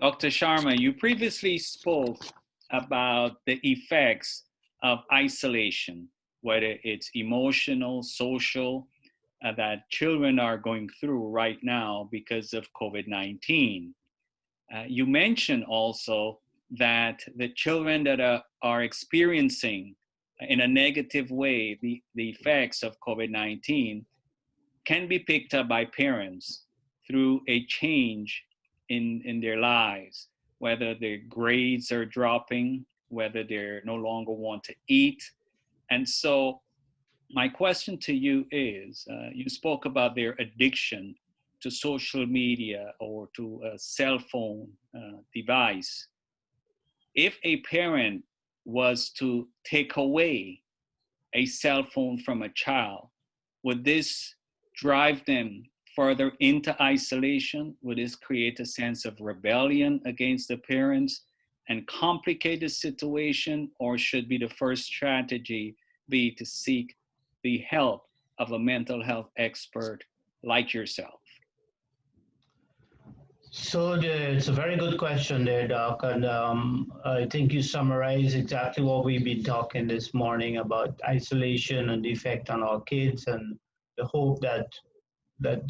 Dr. Sharma, you previously spoke about the effects of isolation, whether it's emotional, social, that children are going through right now because of COVID 19. You mentioned also that the children that are experiencing in a negative way the effects of COVID 19 can be picked up by parents through a change in their lives, whether their grades are dropping, whether they no longer want to eat. And so, my question to you is you spoke about their addiction to social media or to a cell phone device. If a parent was to take away a cell phone from a child, would this drive them further into isolation? Would this create a sense of rebellion against the parents and complicate the situation? Or should be the first strategy be to seek the help of a mental health expert like yourself? It's a very good question there, Doc, and I think you summarized exactly what we've been talking this morning about isolation and the effect on our kids, and the hope that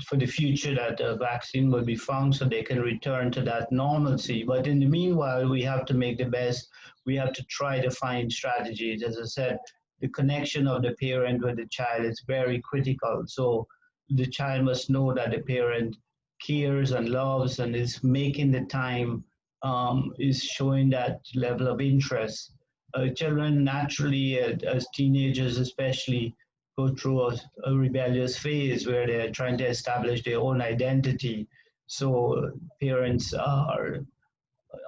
for the future that a vaccine will be found so they can return to that normalcy. But in the meanwhile, we have to make the best. We have to try to find strategies. As I said, the connection of the parent with the child is very critical. So the child must know that the parent cares and loves and is making the time, is showing that level of interest. Children naturally, as teenagers especially, go through a rebellious phase where they're trying to establish their own identity. So parents are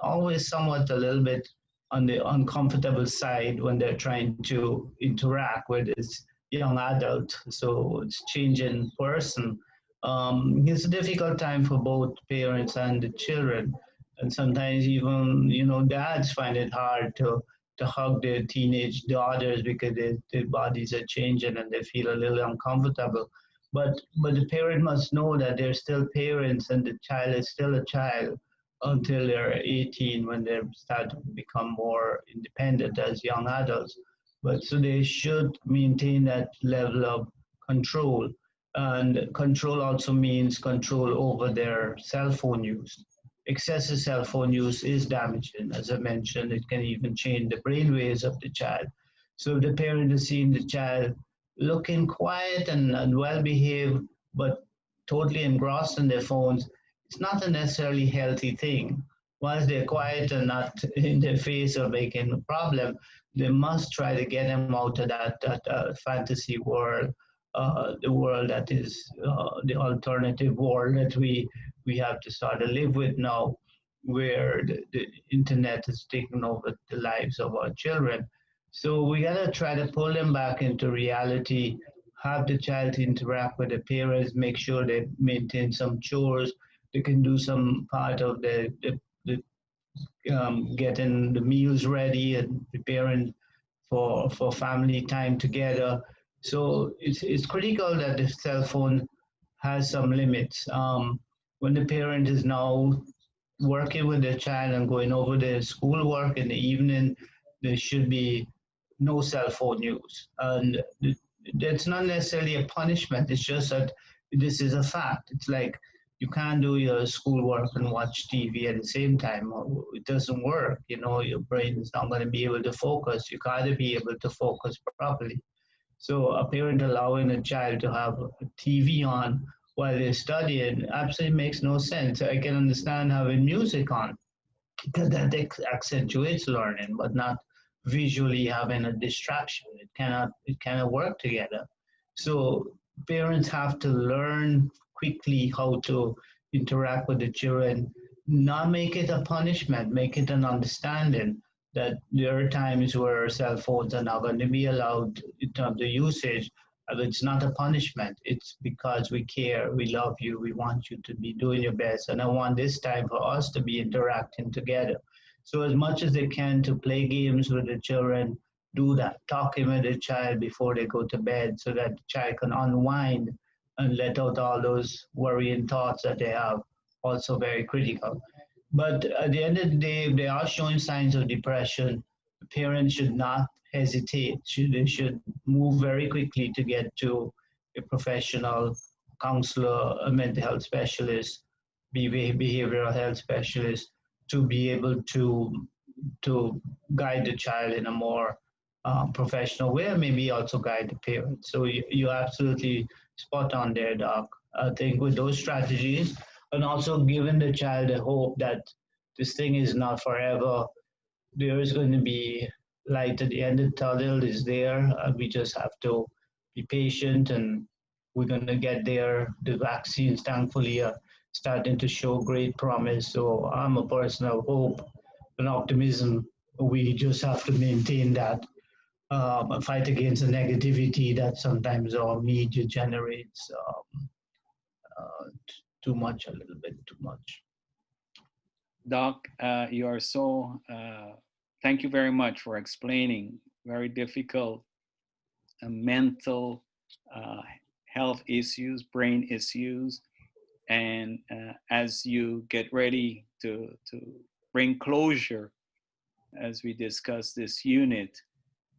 always somewhat a little bit on the uncomfortable side when they're trying to interact with this young adult. So it's changing person. It's a difficult time for both parents and the children. And sometimes even, dads find it hard to hug their teenage daughters because their bodies are changing and they feel a little uncomfortable. But the parent must know that they're still parents and the child is still a child until they're 18 when they start to become more independent as young adults. But so they should maintain that level of control. And control also means control over their cell phone use. Excessive cell phone use is damaging. As I mentioned, it can even change the brain waves of the child. So if the parent is seeing the child looking quiet and well behaved, but totally engrossed in their phones, it's not a necessarily healthy thing. Once they're quiet and not in their face or making a problem, they must try to get them out of that fantasy world, the world that is the alternative world that we have to start to live with now, where the internet has taken over the lives of our children. So we gotta try to pull them back into reality, have the child interact with the parents, make sure they maintain some chores, they can do some part of the getting the meals ready and preparing for family time together. So it's critical that the cell phone has some limits. When the parent is now working with their child and going over their schoolwork in the evening, there should be no cell phone use. And it's not necessarily a punishment, it's just that this is a fact. It's like you can't do your schoolwork and watch TV at the same time. It doesn't work. Your brain is not going to be able to focus. You got to be able to focus properly. So a parent allowing a child to have a TV on while they're studying absolutely makes no sense. I can understand having music on because that accentuates learning, but not visually having a distraction. It cannot work together. So parents have to learn quickly how to interact with the children, not make it a punishment, make it an understanding that there are times where cell phones are not going to be allowed in terms of usage. It's not a punishment. It's because we care, we love you, we want you to be doing your best, and I want this time for us to be interacting together. So as much as they can to play games with the children, do that. Talking with the child before they go to bed so that the child can unwind and let out all those worrying thoughts that they have. Also very critical. But at the end of the day, if they are showing signs of depression, the parents should not hesitate. They should move very quickly to get to a professional counselor, a mental health specialist, behavioral health specialist, to be able to guide the child in a more professional way, and maybe also guide the parents. So you're absolutely spot on there, Doc. I think with those strategies, and also giving the child a hope that this thing is not forever. There is going to be light at the end of the tunnel is there. We just have to be patient, and we're going to get there. The vaccines, thankfully, are starting to show great promise. So I'm a person of hope and optimism. We just have to maintain that, fight against the negativity that sometimes our media generates, too much, a little bit too much. Doc, you are so, thank you very much for explaining very difficult mental uh, health issues, brain issues. And as you get ready to bring closure, as we discuss this unit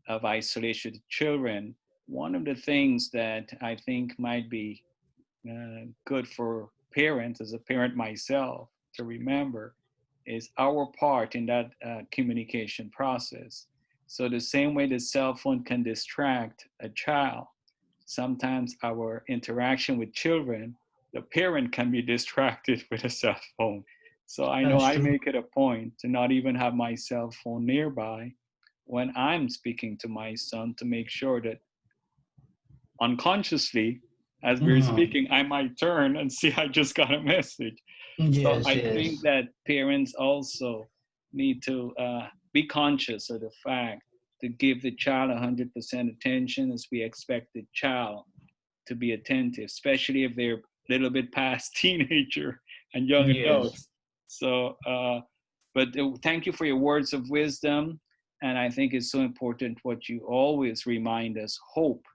of isolation to children, one of the things that I think might be good for parents, as a parent myself, to remember is our part in that communication process. So, the same way the cell phone can distract a child, sometimes our interaction with children, the parent can be distracted with a cell phone. So, I know That's I true. make it a point to not even have my cell phone nearby when I'm speaking to my son, to make sure that unconsciously, as we're Mhm. speaking, I might turn and see I just got a message. So Yes, I think yes, that parents also need to be conscious of the fact to give the child 100% attention, as we expect the child to be attentive, especially if they're a little bit past teenager and young yes. adults. So, but thank you for your words of wisdom. And I think it's so important what you always remind us: hope.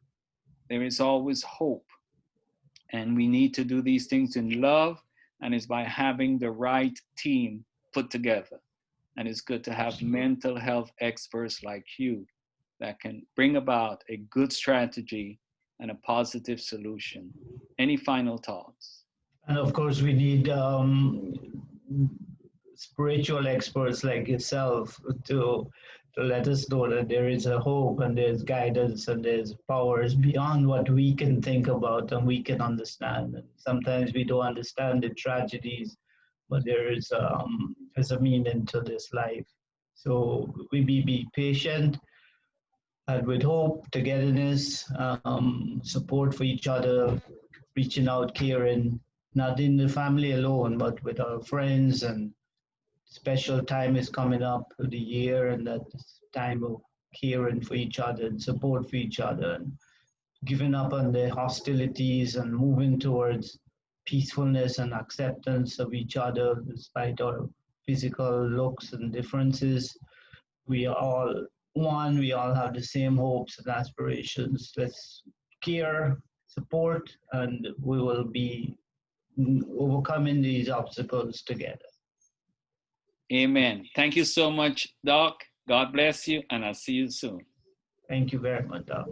There is always hope. And we need to do these things in love, and it's by having the right team put together. And it's good to have Absolutely. mental health experts like you that can bring about a good strategy and a positive solution. Any final thoughts? And of course, we need spiritual experts like yourself to let us know that there is a hope and there's guidance and there's powers beyond what we can think about and we can understand. And sometimes we don't understand the tragedies, but there's a meaning to this life. So we be patient and with hope, togetherness, support for each other, reaching out, caring, not in the family alone, but with our friends. And special time is coming up of the year, and that time of caring for each other and support for each other, and giving up on the hostilities and moving towards peacefulness and acceptance of each other despite our physical looks and differences. We are all one, we all have the same hopes and aspirations. Let's care, support, and we will be overcoming these obstacles together. Amen. Thank you so much, Doc. God bless you, and I'll see you soon. Thank you very much, Doc.